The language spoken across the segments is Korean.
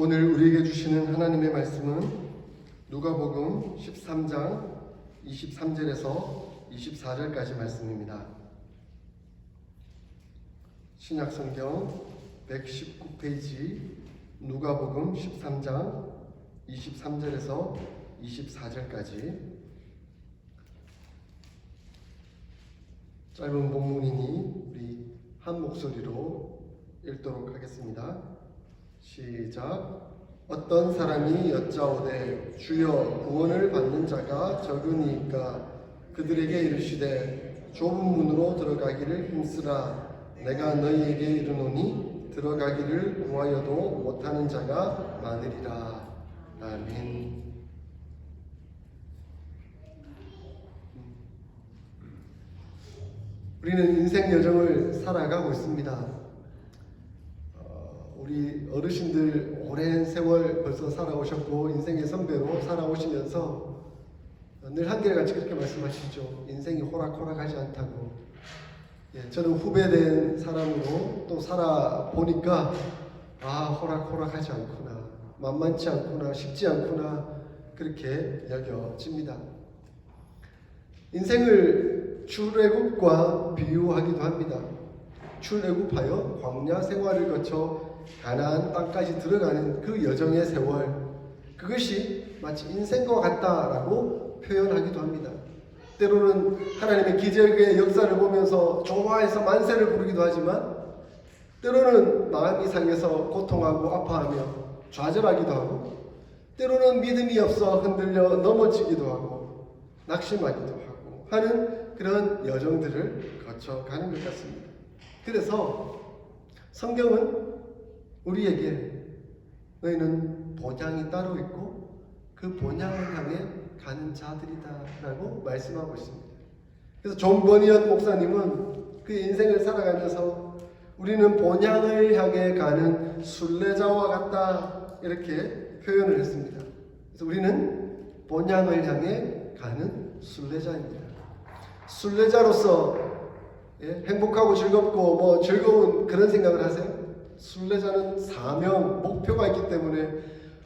오늘 우리에게 주시는 하나님의 말씀은 누가복음 13장 23절에서 24절까지 말씀입니다. 신약성경 119페이지 누가복음 13장 23절에서 24절까지 짧은 본문이니 우리 한 목소리로 읽도록 하겠습니다. 시작. 어떤 사람이 여짜오되 주여 구원을 받는 자가 적으니까 그들에게 이르시되 좁은 문으로 들어가기를 힘쓰라. 내가 너희에게 이르노니 들어가기를 구하여도 못하는 자가 많으리라. 아멘. 우리는 인생 여정을 살아가고 있습니다. 우리 어르신들 오랜 세월 벌써 살아오셨고 인생의 선배로 살아오시면서 늘 한결같이 그렇게 말씀하시죠. 인생이 호락호락하지 않다고. 저는 후배된 사람으로 또 살아보니까 호락호락하지 않구나, 만만치 않구나, 쉽지 않구나 그렇게 여겨집니다. 인생을 출애굽과 비유하기도 합니다. 출애굽하여 광야 생활을 거쳐 가나안 땅까지 들어가는 그 여정의 세월, 그것이 마치 인생과 같다라고 표현하기도 합니다. 때로는 하나님의 기적의 역사를 보면서 좋아해서 만세를 부르기도 하지만 때로는 마음이 상해서 고통하고 아파하며 좌절하기도 하고 때로는 믿음이 없어 흔들려 넘어지기도 하고 낙심하기도 하고 하는 그런 여정들을 거쳐가는 것 같습니다. 그래서 성경은 우리에게 너희는 본향이 따로 있고 그 본향을 향해 가는 자들이다 라고 말씀하고 있습니다. 그래서 존 버니언 목사님은 그 인생을 살아가면서 우리는 본향을 향해 가는 순례자와 같다 이렇게 표현을 했습니다. 그래서 우리는 본향을 향해 가는 순례자입니다. 순례자로서 행복하고 즐겁고 즐거운 그런 생각을 하세요? 순례자는 사명, 목표가 있기 때문에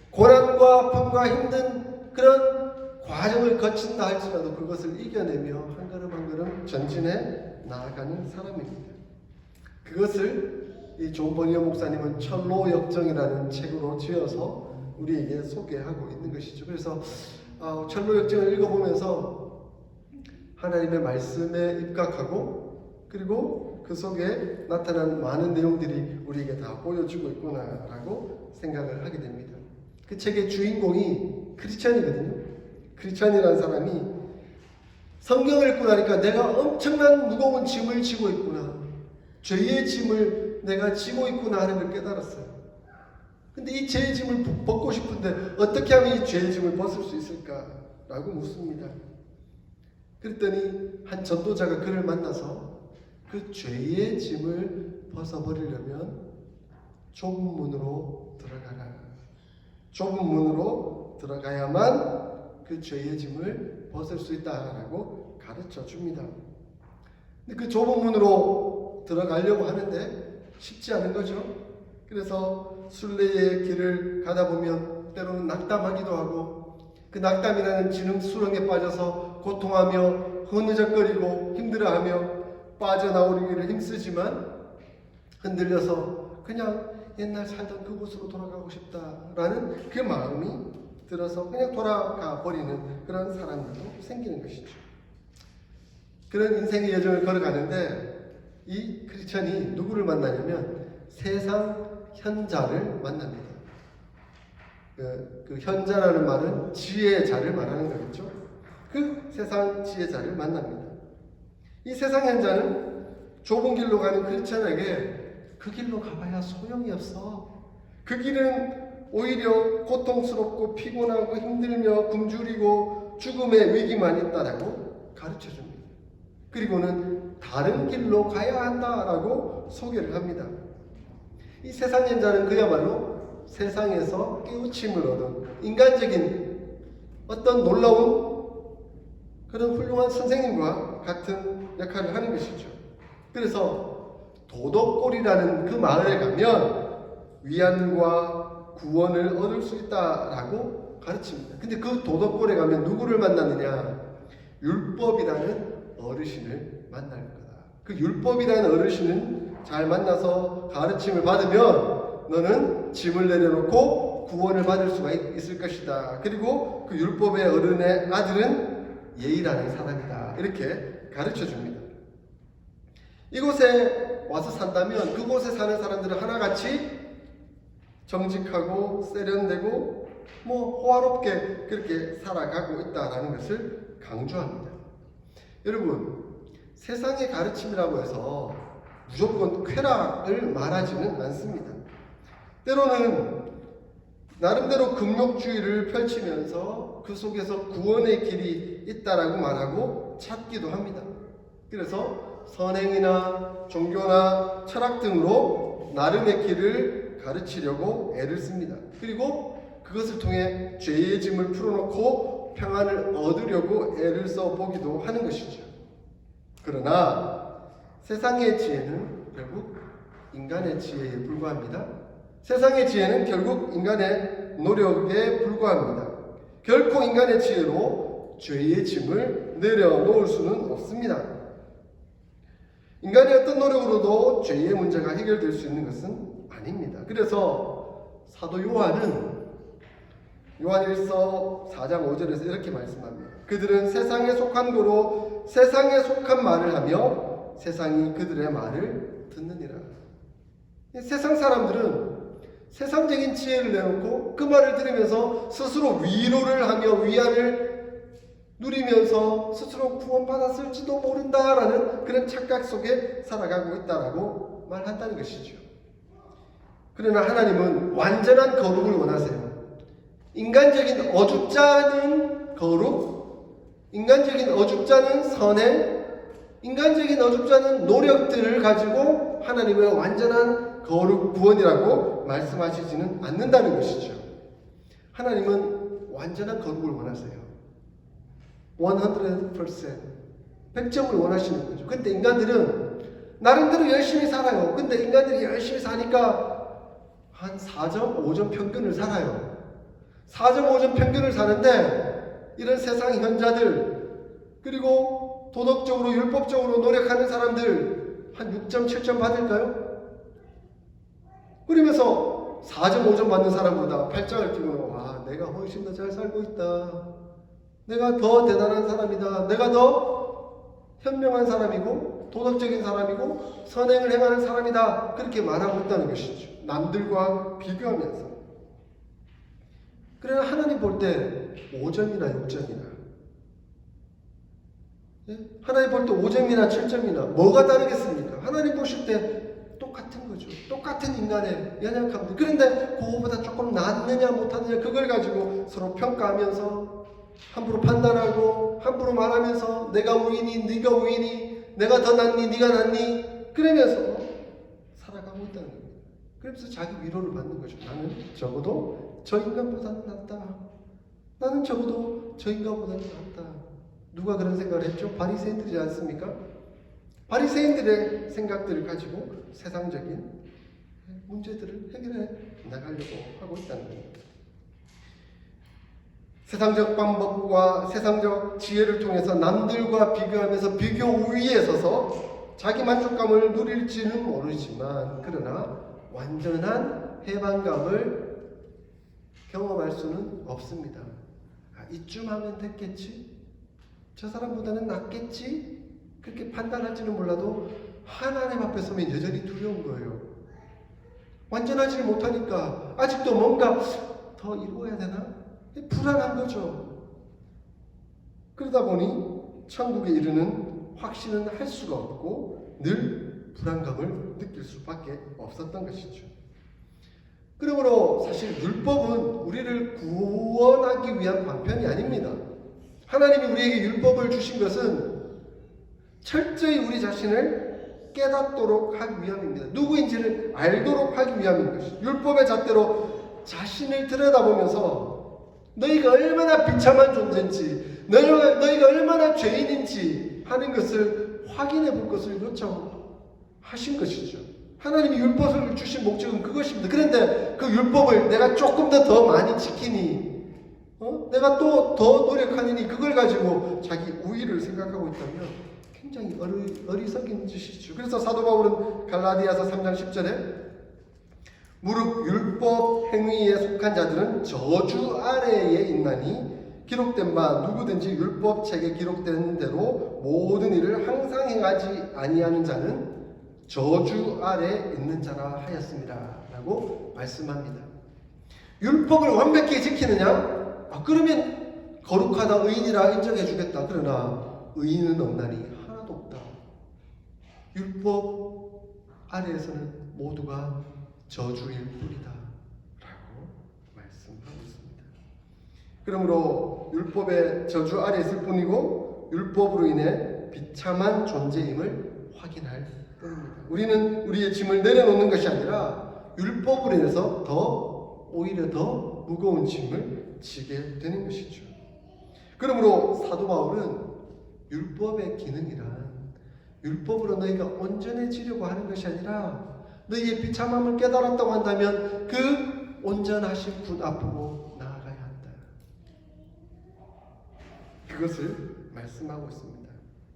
고난과 아픔과 힘든 그런 과정을 거친다 할지라도 그것을 이겨내며 한 걸음 한 걸음 전진해 나아가는 사람입니다. 그것을 이 존 버니언 목사님은 철로 역정이라는 책으로 지어서 우리에게 소개하고 있는 것이죠. 그래서 철로 역정을 읽어보면서 하나님의 말씀에 입각하고 그리고 그 속에 나타난 많은 내용들이 우리에게 다 보여주고 있구나라고 생각을 하게 됩니다. 그 책의 주인공이 크리스찬이거든요. 크리스찬이라는 사람이 성경을 읽고 나니까 내가 엄청난 무거운 짐을 지고 있구나, 죄의 짐을 내가 지고 있구나 하는 걸 깨달았어요. 근데 이 죄의 짐을 벗고 싶은데 어떻게 하면 이 죄의 짐을 벗을 수 있을까라고 묻습니다. 그랬더니 한 전도자가 그를 만나서 그 죄의 짐을 벗어버리려면 좁은 문으로 들어가라. 좁은 문으로 들어가야만 그 죄의 짐을 벗을 수 있다라고 가르쳐 줍니다. 근데 그 좁은 문으로 들어가려고 하는데 쉽지 않은 거죠. 그래서 순례의 길을 가다 보면 때로는 낙담하기도 하고 그 낙담이라는 지능 수렁에 빠져서 고통하며 흐느적거리고 힘들어하며 빠져나오기를 힘쓰지만 흔들려서 그냥 옛날 살던 그곳으로 돌아가고 싶다라는 그 마음이 들어서 그냥 돌아가 버리는 그런 사람들도 생기는 것이죠. 그런 인생의 여정을 걸어가는데 이 크리스천이 누구를 만나냐면 세상 현자를 만납니다. 그 현자라는 말은 지혜자를 말하는 거겠죠. 그 세상 지혜자를 만납니다. 이 세상 현자는 좁은 길로 가는 크리스천에게 그 길로 가봐야 소용이 없어. 그 길은 오히려 고통스럽고 피곤하고 힘들며 굶주리고 죽음의 위기만 있다라고 가르쳐줍니다. 그리고는 다른 길로 가야 한다라고 소개를 합니다. 이 세상 현자는 그야말로 세상에서 깨우침을 얻은 인간적인 어떤 놀라운 그런 훌륭한 선생님과 같은 역할을 하는 것이죠. 그래서 도덕골이라는 그 마을에 가면 위안과 구원을 얻을 수 있다라고 가르칩니다. 근데 그 도덕골에 가면 누구를 만나느냐? 율법이라는 어르신을 만날 거다. 그 율법이라는 어르신은 잘 만나서 가르침을 받으면 너는 짐을 내려놓고 구원을 받을 수가 있을 것이다. 그리고 그 율법의 어른의 아들은 예의라는 사람이다. 이렇게 가르쳐 줍니다. 이곳에 와서 산다면 그곳에 사는 사람들은 하나같이 정직하고 세련되고 호화롭게 그렇게 살아가고 있다는 것을 강조합니다. 여러분, 세상의 가르침이라고 해서 무조건 쾌락을 말하지는 않습니다. 때로는 나름대로 금욕주의를 펼치면서 그 속에서 구원의 길이 있다라고 말하고 찾기도 합니다. 그래서 선행이나 종교나 철학 등으로 나름의 길을 가르치려고 애를 씁니다. 그리고 그것을 통해 죄의 짐을 풀어놓고 평안을 얻으려고 애를 써보기도 하는 것이죠. 그러나 세상의 지혜는 결국 인간의 지혜에 불과합니다. 세상의 지혜는 결국 인간의 노력에 불과합니다. 결코 인간의 지혜로 죄의 짐을 내려놓을 수는 없습니다. 인간의 어떤 노력으로도 죄의 문제가 해결될 수 있는 것은 아닙니다. 그래서 사도 요한은 요한일서 4장 5절에서 이렇게 말씀합니다. 그들은 세상에 속한 거로 세상에 속한 말을 하며 세상이 그들의 말을 듣느니라. 세상 사람들은 세상적인 지혜를 내놓고 그 말을 들으면서 스스로 위로를 하며 위안을 누리면서 스스로 구원받았을지도 모른다라는 그런 착각 속에 살아가고 있다라고 말한다는 것이죠. 그러나 하나님은 완전한 거룩을 원하세요. 인간적인 어줍지 않은 거룩, 인간적인 어줍지 않은 선행, 인간적인 어줍지 않은 노력들을 가지고 하나님의 완전한 거룩 구원이라고 말씀하시지는 않는다는 것이죠. 하나님은 완전한 거룩을 원하세요. 100%, 100점을 원하시는 거죠. 근데 인간들은 나름대로 열심히 살아요. 근데 인간들이 열심히 사니까 한 4점, 5점 평균을 살아요. 4점, 5점 평균을 사는데 이런 세상 현자들, 그리고 도덕적으로 율법적으로 노력하는 사람들 한 6점, 7점 받을까요? 그러면서 4점, 5점 받는 사람보다 팔짱을 끼고 와, 내가 훨씬 더 잘 살고 있다. 내가 더 대단한 사람이다. 내가 더 현명한 사람이고 도덕적인 사람이고 선행을 행하는 사람이다. 그렇게 말하고 있다는 것이죠. 남들과 비교하면서. 그러나 하나님 볼 때 5점이나 6점이나 하나님 볼 때 5점이나 7점이나 뭐가 다르겠습니까? 하나님 보실 때 똑같은 거죠. 똑같은 인간의 연약함들. 그런데 그거보다 조금 낫느냐 못하느냐 그걸 가지고 서로 평가하면서 함부로 판단하고 함부로 말하면서 내가 우위니 네가 우위니 내가 더 낫니 네가 낫니 그러면서 살아가고 있다는 겁니다. 그러면서 자기 위로를 받는 거죠. 나는 적어도 저 인간보다는 낫다. 나는 적어도 저 인간보다는 낫다. 누가 그런 생각을 했죠? 바리새인들이지 않습니까? 바리새인들의 생각들을 가지고 세상적인 문제들을 해결해 나가려고 하고 있다는 겁니다. 세상적 방법과 세상적 지혜를 통해서 남들과 비교하면서 비교 우위에 서서 자기 만족감을 누릴지는 모르지만 그러나 완전한 해방감을 경험할 수는 없습니다. 이쯤 하면 됐겠지? 저 사람보다는 낫겠지? 그렇게 판단할지는 몰라도 하나님 앞에 서면 여전히 두려운 거예요. 완전하지 못하니까 아직도 뭔가 더 이루어야 되나? 불안한 거죠. 그러다 보니 천국에 이르는 확신은 할 수가 없고 늘 불안감을 느낄 수밖에 없었던 것이죠. 그러므로 사실 율법은 우리를 구원하기 위한 방편이 아닙니다. 하나님이 우리에게 율법을 주신 것은 철저히 우리 자신을 깨닫도록 하기 위함입니다. 누구인지를 알도록 하기 위함인 것이죠. 율법의 잣대로 자신을 들여다보면서 너희가 얼마나 비참한 존재인지 너희가 얼마나 죄인인지 하는 것을 확인해 볼 것을 요청하신 것이죠. 하나님이 율법을 주신 목적은 그것입니다. 그런데 그 율법을 내가 조금 더 많이 지키니 내가 또 더 노력하니 그걸 가지고 자기 우위를 생각하고 있다면 굉장히 어리석인 짓이죠. 그래서 사도 바울은 갈라디아서 3장 10절에 무릇 율법 행위에 속한 자들은 저주 아래에 있나니 기록된 바 누구든지 율법 책에 기록된 대로 모든 일을 항상 행하지 아니하는 자는 저주 아래 있는 자라 하였습니다. 라고 말씀합니다. 율법을 완벽히 지키느냐? 그러면 거룩하다 의인이라 인정해 주겠다. 그러나 의인은 없나니 하나도 없다. 율법 아래에서는 모두가 저주일 뿐이다. 라고 말씀하고 있습니다. 그러므로 율법의 저주 아래 있을 뿐이고 율법으로 인해 비참한 존재임을 확인할 뿐입니다. 우리는 우리의 짐을 내려놓는 것이 아니라 율법으로 인해서 오히려 더 무거운 짐을 지게 되는 것이죠. 그러므로 사도 바울은 율법의 기능이란 율법으로 너희가 온전해지려고 하는 것이 아니라 너희의 비참함을 깨달았다고 한다면 그 온전하신 분 앞으로 나아가야 한다. 그것을 말씀하고 있습니다.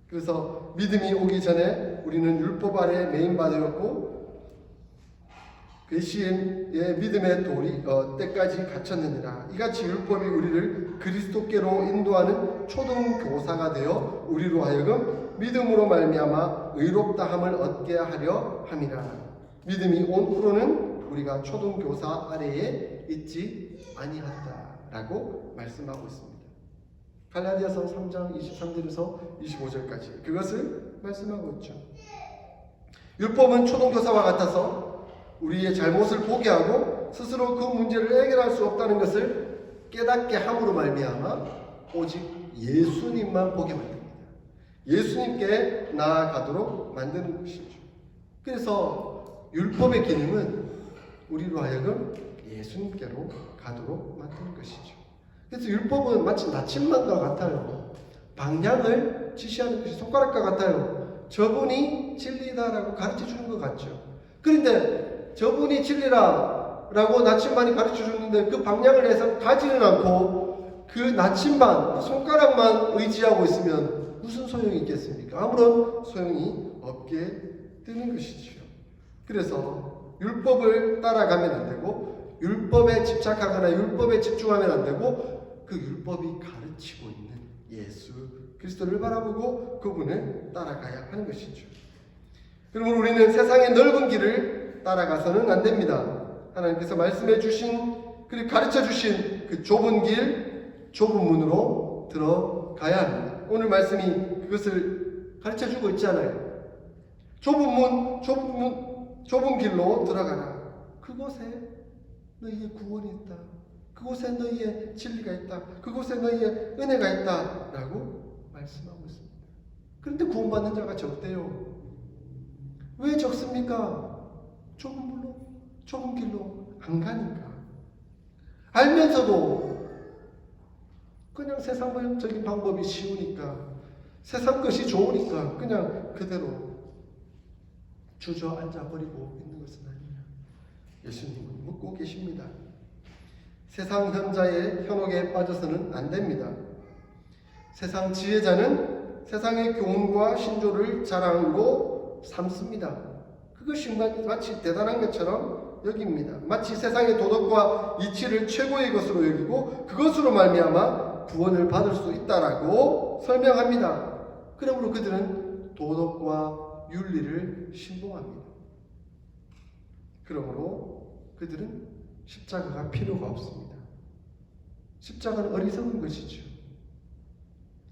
그래서 믿음이 오기 전에 우리는 율법 아래 매인받았고 그 시인의 믿음의 때까지 갇혔느니라. 이같이 율법이 우리를 그리스도께로 인도하는 초등교사가 되어 우리로 하여금 믿음으로 말미암아 의롭다함을 얻게 하려 함이라. 믿음이 온 후로는 우리가 초등교사 아래에 있지 아니하다라고 말씀하고 있습니다. 갈라디아서 3장 23절에서 25절까지 그것을 말씀하고 있죠. 율법은 초등교사와 같아서 우리의 잘못을 보게 하고 스스로 그 문제를 해결할 수 없다는 것을 깨닫게 함으로 말미암아 오직 예수님만 보게 만듭니다. 예수님께 나아가도록 만드는 것이죠. 그래서 율법의 기능은 우리로 하여금 예수님께로 가도록 만드는 것이죠. 그래서 율법은 마치 나침반과 같아요. 방향을 지시하는 것이 손가락과 같아요. 저분이 진리다라고 가르쳐주는 것 같죠. 그런데 저분이 진리라고 나침반이 가르쳐주는데 그 방향을 해서 가지는 않고 그 나침반, 손가락만 의지하고 있으면 무슨 소용이 있겠습니까? 아무런 소용이 없게 되는 것이죠. 그래서 율법을 따라가면 안 되고 율법에 집착하거나 율법에 집중하면 안 되고 그 율법이 가르치고 있는 예수 그리스도를 바라보고 그분을 따라가야 하는 것이죠. 그러면 우리는 세상의 넓은 길을 따라가서는 안 됩니다. 하나님께서 말씀해 주신 그리고 가르쳐 주신 그 좁은 길, 좁은 문으로 들어가야 합니다. 오늘 말씀이 그것을 가르쳐 주고 있잖아요. 좁은 길로 들어가라. 그곳에 너희의 구원이 있다. 그곳에 너희의 진리가 있다. 그곳에 너희의 은혜가 있다. 라고 말씀하고 있습니다. 그런데 구원받는 자가 적대요. 왜 적습니까? 좁은 길로 안 가니까. 알면서도 그냥 세상적인 방법이 쉬우니까, 세상 것이 좋으니까 그냥 그대로 주저앉아 버리고 있는 것은 아니냐. 예수님은 묻고 계십니다. 세상 현자의 현혹에 빠져서는 안 됩니다. 세상 지혜자는 세상의 교훈과 신조를 자랑으로 삼습니다. 그것이 마치 대단한 것처럼 여깁니다. 마치 세상의 도덕과 이치를 최고의 것으로 여기고 그것으로 말미암아 구원을 받을 수 있다라고 설명합니다. 그러므로 그들은 도덕과 윤리를 신봉합니다. 그러므로 그들은 십자가가 필요가 없습니다. 십자가는 어리석은 것이죠.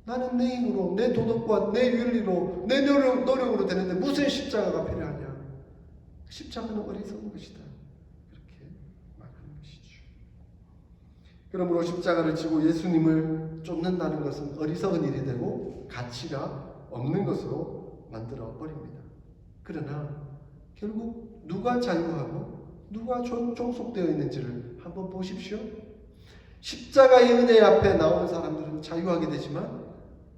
나는 내 힘으로, 내 도덕과 내 윤리로, 내 노력으로 되는데 무슨 십자가가 필요하냐? 십자가는 어리석은 것이다. 그렇게 말하는 것이죠. 그러므로 십자가를 지고 예수님을 쫓는다는 것은 어리석은 일이 되고 가치가 없는 것으로 만들어 버립니다. 그러나 결국 누가 자유하고 누가 종속되어 있는지를 한번 보십시오. 십자가의 은혜 앞에 나온 사람들은 자유하게 되지만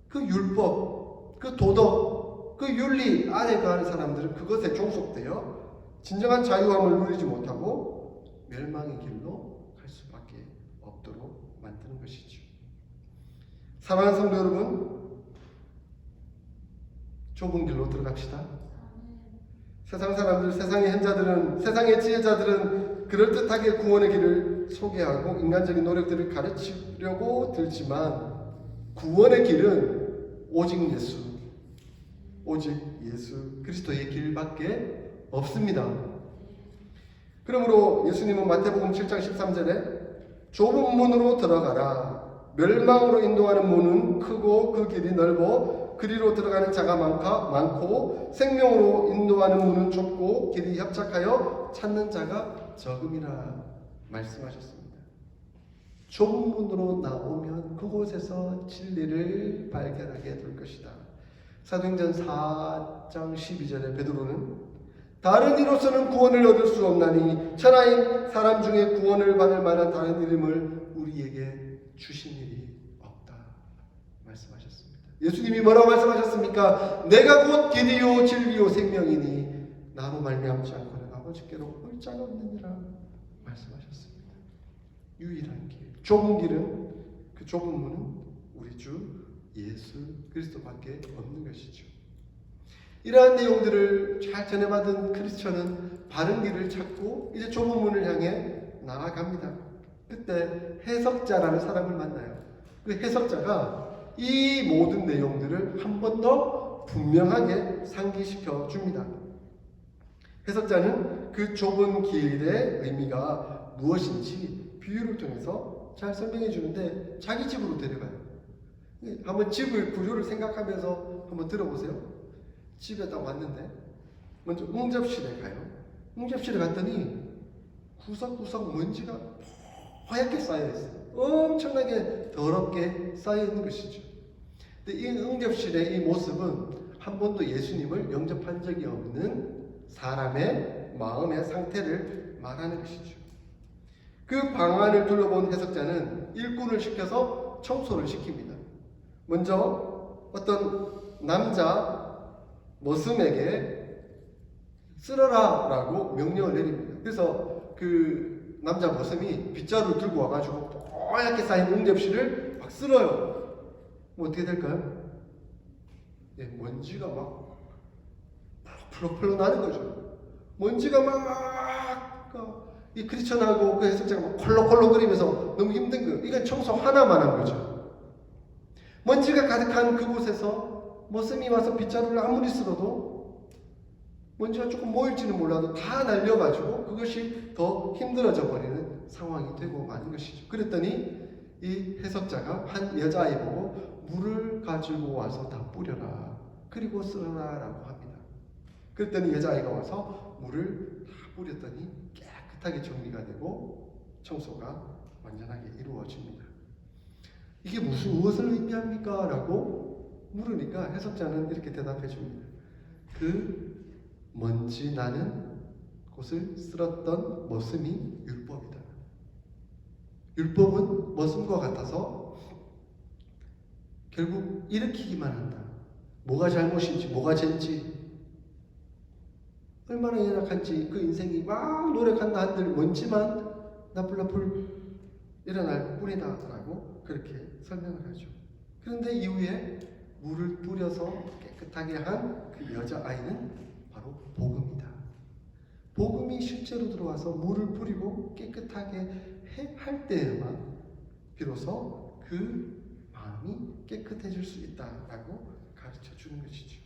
그 율법, 그 도덕, 그 윤리 아래 가는 사람들은 그것에 종속되어 진정한 자유함을 누리지 못하고 멸망의 길로 갈 수밖에 없도록 만드는 것이죠. 사랑하는 성도 여러분, 좁은 길로 들어갑시다. 세상 사람들, 세상의 현자들은, 세상의 지혜자들은 그럴듯하게 구원의 길을 소개하고 인간적인 노력들을 가르치려고 들지만 구원의 길은 오직 예수 그리스도의 길밖에 없습니다. 그러므로 예수님은 마태복음 7장 13절에 좁은 문으로 들어가라. 멸망으로 인도하는 문은 크고 그 길이 넓어 그리로 들어가는 자가 많고 생명으로 인도하는 문은 좁고 길이 협착하여 찾는 자가 적음이라 말씀하셨습니다. 좁은 문으로 나오면 그곳에서 진리를 발견하게 될 것이다. 사도행전 4장 12절에 베드로는 다른 이로서는 구원을 얻을 수 없나니 천하인 사람 중에 구원을 받을 만한 다른 이름을 우리에게 주신 일이 없다 말씀하셨습니다. 예수님이 뭐라고 말씀하셨습니까? 내가 곧 길이요 진리요 생명이니 나로 말미암지 않고는 아버지께로 올 자가 없느니라 말씀하셨습니다. 유일한 길, 좁은 길은, 그 좁은 문은 우리 주 예수 그리스도밖에 없는 것이죠. 이러한 내용들을 잘 전해받은 크리스천은 바른 길을 찾고 이제 좁은 문을 향해 나아갑니다. 그때 해석자라는 사람을 만나요. 그 해석자가 이 모든 내용들을 한 번 더 분명하게 상기시켜 줍니다. 해석자는 그 좁은 길의 의미가 무엇인지 비유를 통해서 잘 설명해 주는데 자기 집으로 데려가요. 한번 집을 구조를 생각하면서 한번 들어보세요. 집에 딱 왔는데 먼저 응접실에 가요. 응접실에 갔더니 구석구석 먼지가 하얗게 쌓여있어요. 엄청나게 더럽게 쌓여있는 것이죠. 근데 이 응접실의 이 모습은 한 번도 예수님을 영접한 적이 없는 사람의 마음의 상태를 말하는 것이죠. 그 방안을 둘러본 해석자는 일꾼을 시켜서 청소를 시킵니다. 먼저 어떤 남자 머슴에게 쓸어라 라고 명령을 내립니다. 그래서 그 남자 머슴이 빗자루를 들고 와가지고 뽀얗게 쌓인 응접실을 막 쓸어요. 뭐 어떻게 될까요? 먼지가 막 펄럭펄럭 나는 거죠. 먼지가 막 이 크리스천하고 그 해석자가 막 콜록콜록거리면서 너무 힘든 거예요. 이건 청소 하나만 한 거죠. 먼지가 가득한 그곳에서 머슴이 와서 빗자루를 아무리 쓸어도 먼지가 조금 모일지는 몰라도 다 날려가지고 그것이 더 힘들어져 버리는 상황이 되고 마는 것이죠. 그랬더니 이 해석자가 한 여자아이 보고 물을 가지고 와서 다 뿌려라. 그리고 쓸어라 라고 합니다. 그랬더니 여자아이가 와서 물을 다 뿌렸더니 깨끗하게 정리가 되고 청소가 완전하게 이루어집니다. 이게 무엇을 의미합니까? 라고 물으니까 해석자는 이렇게 대답해 줍니다. 그 먼지 나는 곳을 쓸었던 머슴이 율법이다. 율법은 머슴과 같아서 결국 일으키기만 한다. 뭐가 잘못인지 뭐가 죄인지 얼마나 연약한지 그 인생이 막 노력한다 한들 먼지만 나풀나풀 일어날 뿐이다 라고 그렇게 설명을 하죠. 그런데 이후에 물을 뿌려서 깨끗하게 한 그 여자아이는 바로 복음이다. 복음이 실제로 들어와서 물을 뿌리고 깨끗하게 할 때에만 비로소 그 마음이 깨끗해질 수 있다라고 가르쳐 주는 것이죠.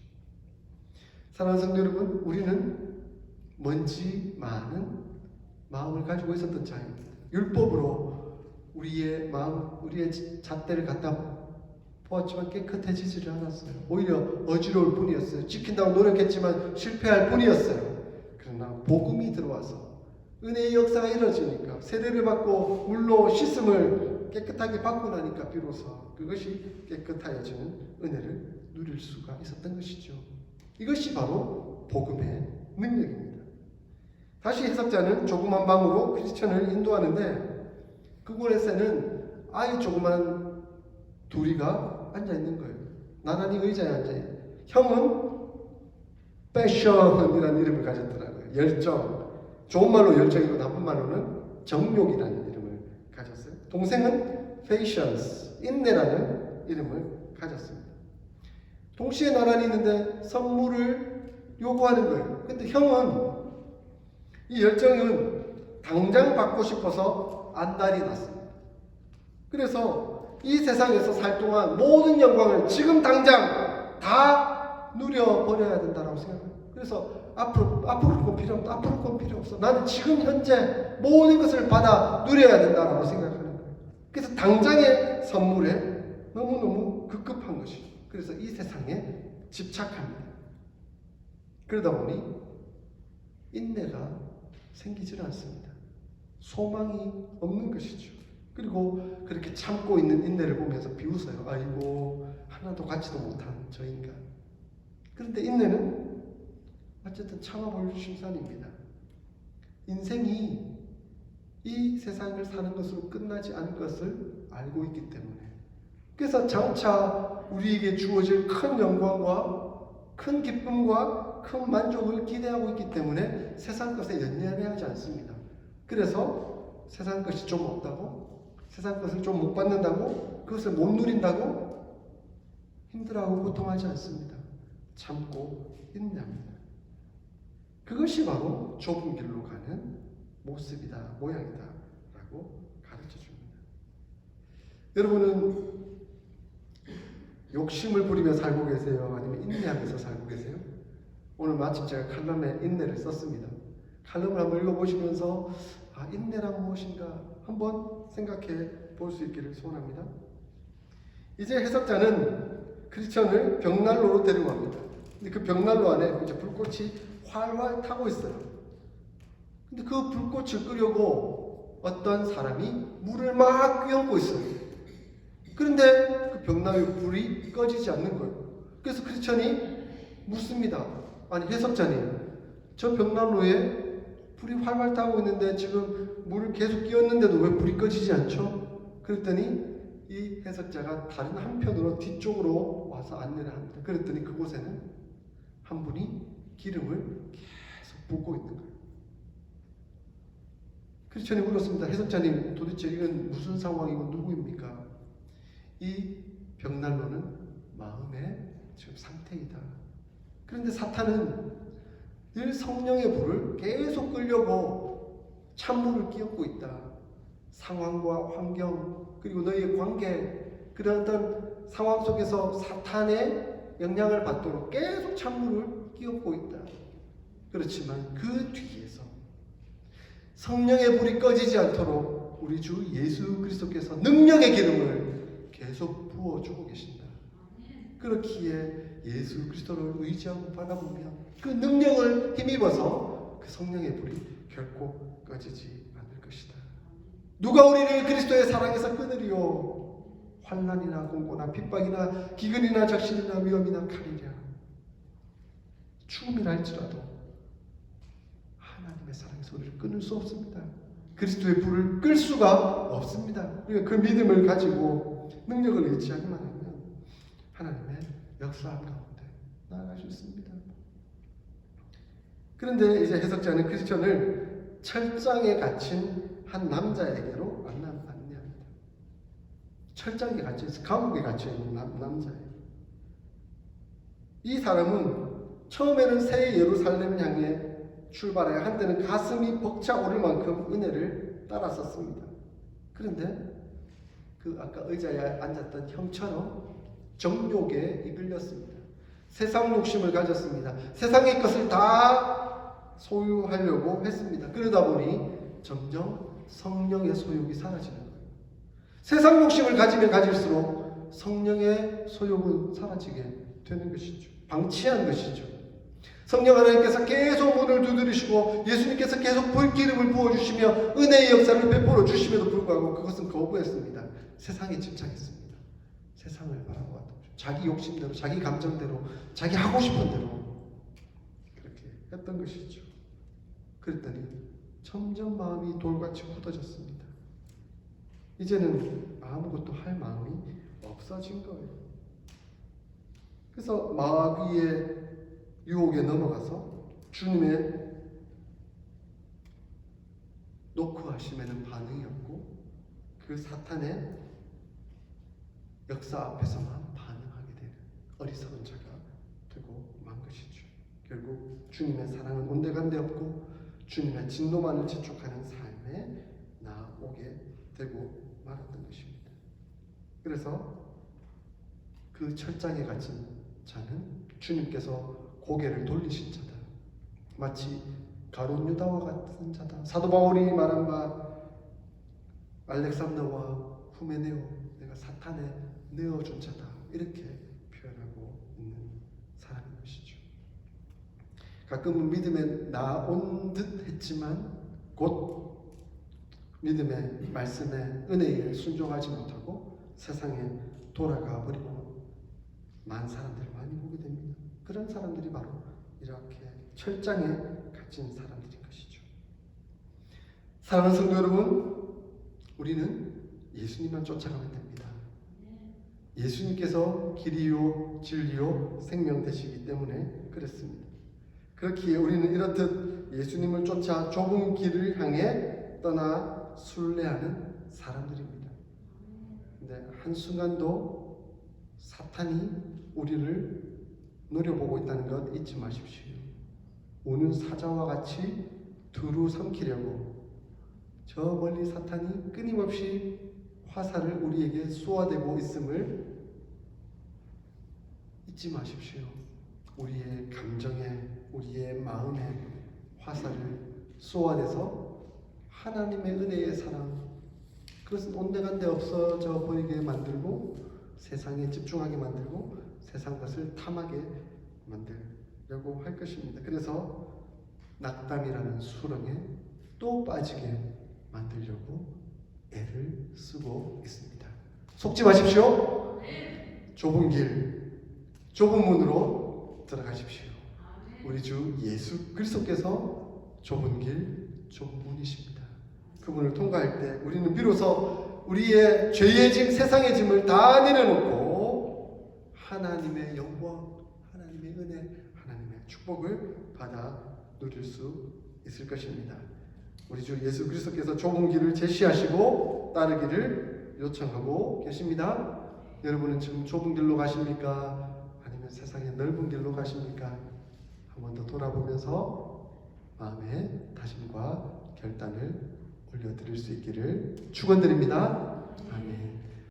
사랑하는 성도 여러분, 우리는 먼지 많은 마음을 가지고 있었던 자입니다. 율법으로 우리의 마음, 우리의 잣대를 갖다 보았지만 깨끗해지지를 않았어요. 오히려 어지러울 뿐이었어요. 지킨다고 노력했지만 실패할 뿐이었어요. 그러나 복음이 들어와서 은혜의 역사가 이루어지니까 세례를 받고 물로 씻음을 깨끗하게 받고 나니까 비로소 그것이 깨끗하여지는 은혜를 누릴 수가 있었던 것이죠. 이것이 바로 복음의 능력입니다. 다시 해석자는 조그만 방으로 크리스천을 인도하는데 그곳에는 아이 조그만 둘이가 앉아있는 거예요. 나란히 의자에 앉아있어요. 형은 패션이라는 이름을 가졌더라고요. 열정. 좋은 말로 열정이고 나쁜 말로는 정욕이라는 이름을 가졌어요. 동생은 patience, 인내라는 이름을 가졌습니다. 동시에 나란히 있는데 선물을 요구하는 거예요. 근데 형은 이 열정은 당장 받고 싶어서 안달이 났습니다. 그래서 이 세상에서 살 동안 모든 영광을 지금 당장 다 누려버려야 된다고 생각해요. 그래서 앞으로 건 필요 없다. 앞으로 건 필요 없어. 나는 지금 현재 모든 것을 받아 누려야 된다고 생각하는 거예요. 그래서 당장의 선물에 너무너무 급급한 것이죠. 그래서 이 세상에 집착합니다. 그러다 보니 인내가 생기질 않습니다. 소망이 없는 것이죠. 그리고 그렇게 참고 있는 인내를 보면서 비웃어요. 아이고, 하나도 갖지도 못한 저 인간. 그런데 인내는 어쨌든 참아볼 심산입니다. 인생이 이 세상을 사는 것으로 끝나지 않은 것을 알고 있기 때문에, 그래서 장차 우리에게 주어질 큰 영광과 큰 기쁨과 큰 만족을 기대하고 있기 때문에 세상 것에 연연해하지 않습니다. 그래서 세상 것이 좀 없다고, 세상 것을 좀 못 받는다고, 그것을 못 누린다고 힘들어하고 고통하지 않습니다. 참고 인내합니다. 그것이 바로 좁은 길로 가는 모습이다, 모양이다 라고 가르쳐 줍니다. 여러분은 욕심을 부리며 살고 계세요? 아니면 인내하면서 살고 계세요? 오늘 마침 제가 칼럼에 인내를 썼습니다. 칼럼을 한번 읽어보시면서 인내란 무엇인가 한번 생각해 볼 수 있기를 소원합니다. 이제 해석자는 크리스천을 벽난로로 데려갑니다. 근데 그 벽난로 안에 이제 불꽃이 활활 타고 있어요. 근데 그 불꽃을 끄려고 어떤 사람이 물을 막 끼얹고 있어요. 그런데 그 벽난로의 불이 꺼지지 않는 거예요. 그래서 크리스천이 묻습니다. 아니, 해석자님, 저 벽난로에 불이 활활 타고 있는데 지금 물을 계속 끼얹는데도 왜 불이 꺼지지 않죠? 그랬더니 이 해석자가 다른 한편으로 뒤쪽으로 와서 안내를 합니다. 그랬더니 그곳에는 한 분이 기름을 계속 붓고 있는 거예요. 크리스천이 물었습니다. 해석자님, 도대체 이건 무슨 상황이고 누구입니까? 이 벽난로는 마음의 지금 상태이다. 그런데 사탄은 늘 성령의 불을 계속 끌려고 찬물을 끼얹고 있다. 상황과 환경, 그리고 너희의 관계, 그런 어떤 상황 속에서 사탄의 영향을 받도록 계속 찬물을 끼얹고 있다. 그렇지만 그 뒤에서 성령의 불이 꺼지지 않도록 우리 주 예수 그리스도께서 능력의 기름을 계속 부어주고 계신다. 그렇기에 예수 그리스도를 의지하고 바라보면 그 능력을 힘입어서 그 성령의 불이 결코 꺼지지 않을 것이다. 누가 우리를 그리스도의 사랑에서 끊으리요? 환난이나 공고나 핍박이나 기근이나 적신이나 위험이나 칼이랴. 죽음이라 할지라도 하나님의 사랑에서 우리를 끊을 수 없습니다. 그리스도의 불을 끌 수가 없습니다. 그러니까 그 믿음을 가지고 능력을 의지하기만 하면 하나님의 역사함 가운데 나아갈 수 있습니다. 그런데 이제 해석자는 크리스천을 철장에 갇힌 한 남자에게로 안내합니다. 철장에 갇혀있어, 감옥에 갇혀있는 남자예요. 이 사람은 처음에는 새 예루살렘 향해 출발하여 한때는 가슴이 벅차오를 만큼 은혜를 따랐었습니다. 그런데 그 아까 의자에 앉았던 형처럼 정욕에 이끌렸습니다. 세상 욕심을 가졌습니다. 세상의 것을 다 소유하려고 했습니다. 그러다 보니 점점 성령의 소욕이 사라지는 거예요. 세상 욕심을 가지면 가질수록 성령의 소욕은 사라지게 되는 것이죠. 방치한 것이죠. 성령 하나님께서 계속 문을 두드리시고 예수님께서 계속 불기름을 부어주시며 은혜의 역사를 베풀어 주심에도 불구하고 그것은 거부했습니다. 세상에 집착했습니다. 세상을 바라보았던 거죠. 자기 욕심대로, 자기 감정대로, 자기 하고 싶은 대로 그렇게 했던 것이죠. 그랬더니 점점 마음이 돌같이 굳어졌습니다. 이제는 아무것도 할 마음이 없어진 거예요. 그래서 마귀의 유혹에 넘어가서 주님의 놓고 하시면은 반응이 없고 그 사탄의 역사 앞에서만 반응하게 되는 어리석은 자가 되고 만 것이죠. 결국 주님의 사랑은 온데간데 없고 주님의 진노만을 재촉하는 삶에 나오게 되고 말았던 것입니다. 그래서 그 철장에 갇힌 자는 주님께서 고개를 돌리신 자다. 마치 가룟 유다와 같은 자다. 사도 바울이 말한 바 알렉산더와 후메네오, 내가 사탄에 내어준 자다. 이렇게 표현하고 있는 사람인 것이죠. 가끔은 믿음에 나온 듯 했지만 곧 믿음의 말씀에 은혜에 순종하지 못하고 세상에 돌아가 버리고 만 사람들을 많이 보게 됩니다. 그런 사람들이 바로 이렇게 철장에 갇힌 사람들인 것이죠. 사랑하는 성도 여러분, 우리는 예수님만 쫓아가면 됩니다. 예수님께서 길이요 진리요 생명 되시기 때문에 그렇습니다. 그렇기에 우리는 이렇듯 예수님을 쫓아 좁은 길을 향해 떠나 순례하는 사람들입니다. 근데 한순간도 사탄이 우리를 노려보고 있다는 것 잊지 마십시오. 우는 사자와 같이 두루 삼키려고 저 멀리 사탄이 끊임없이 화살을 우리에게 쏘아대고 있음을 잊지 마십시오. 우리의 감정에, 우리의 마음에 화살을 쏘아대서 하나님의 은혜의 사랑, 그것은 온데간데 없어져 보이게 만들고 세상에 집중하게 만들고 세상 것을 탐하게 만들려고 할 것입니다. 그래서 낙담이라는 수렁에 또 빠지게 만들려고 애를 쓰고 있습니다. 속지 마십시오. 좁은 길, 좁은 문으로 들어가십시오. 우리 주 예수 그리스도께서 좁은 길, 좁은 문이십니다. 그분을 통과할 때 우리는 비로소 우리의 죄의 짐, 세상의 짐을 다 내려놓고 하나님의 영광, 하나님의 은혜, 하나님의 축복을 받아 누릴 수 있을 것입니다. 우리 주 예수 그리스도께서 좁은 길을 제시하시고 따르기를 요청하고 계십니다. 여러분은 지금 좁은 길로 가십니까? 아니면 세상의 넓은 길로 가십니까? 한 번 더 돌아보면서 마음의 다짐과 결단을 올려드릴 수 있기를 축원드립니다. 아멘.